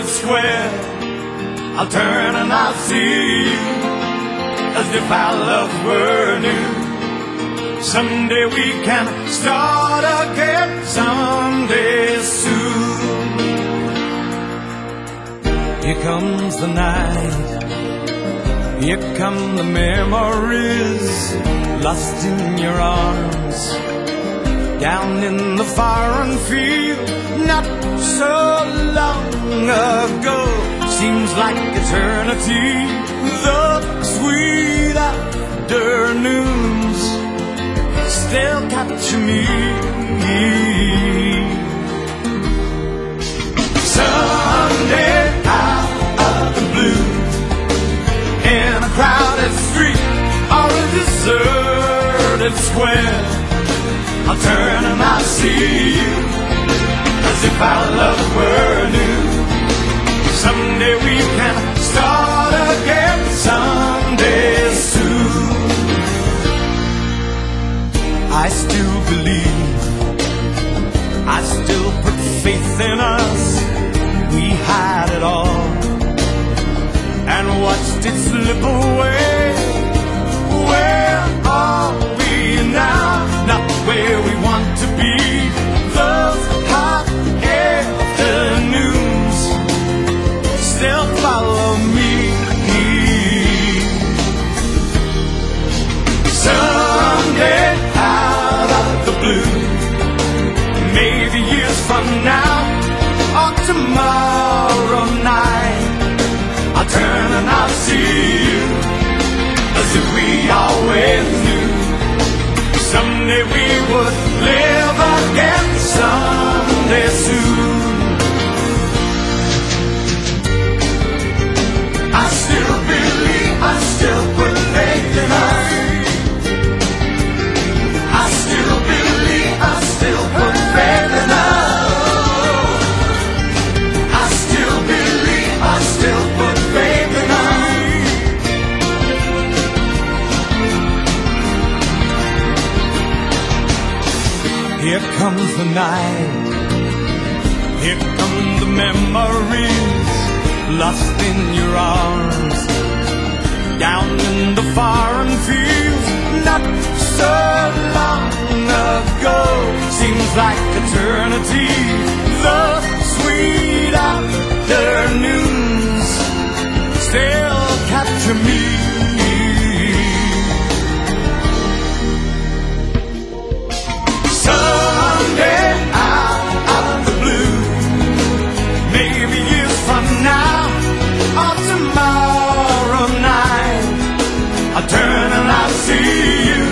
deserted square, I'll turn and I'll see you as if our love were new. Someday we can start again, someday soon. Here comes the night, here come the memories, lost in your arms, down in the foreign field, not so long ago. Seems like eternity, the sweet afternoons still capture me. Someday out of the blue, in a crowded street or a deserted square, I'll turn and I'll see you as if our love were new. Someday we can start again, someday soon. I still believe, I still put faith in us. We had it all and watched it slip away. Where are we now? Not where we want to be. Those hot afternoons still follow me. Someday out of the blue, maybe years from now or tomorrow night, I'll turn and I'll see you as if we always knew. Someday we would live again, someday soon. I still believe, I still put faith in us. I still believe, I still put faith in us. I still believe, I still put faith in us. Here comes the night, here come the memories, lost in your arms, down in the foreign fields, not so long ago. Seems like eternity, the sweet afternoons still capture me. Someday out of the blue, maybe years from now or tomorrow night, I'll turn and I'll see you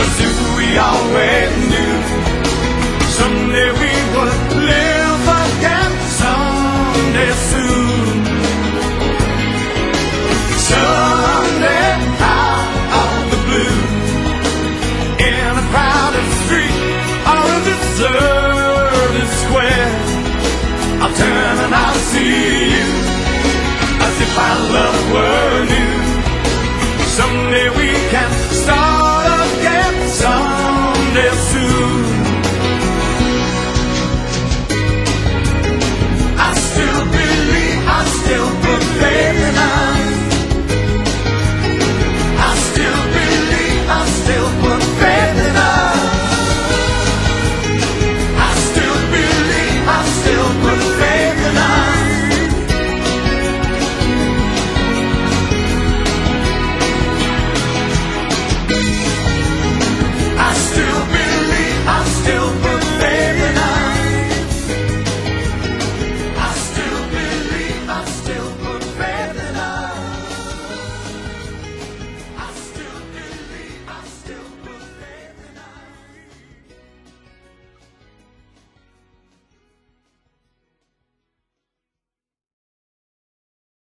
as if we always knew. Someday we would live again, someday soon. Someday out of the blue, in a crowded street or a deserted square, I'll turn and I'll see you as if our love were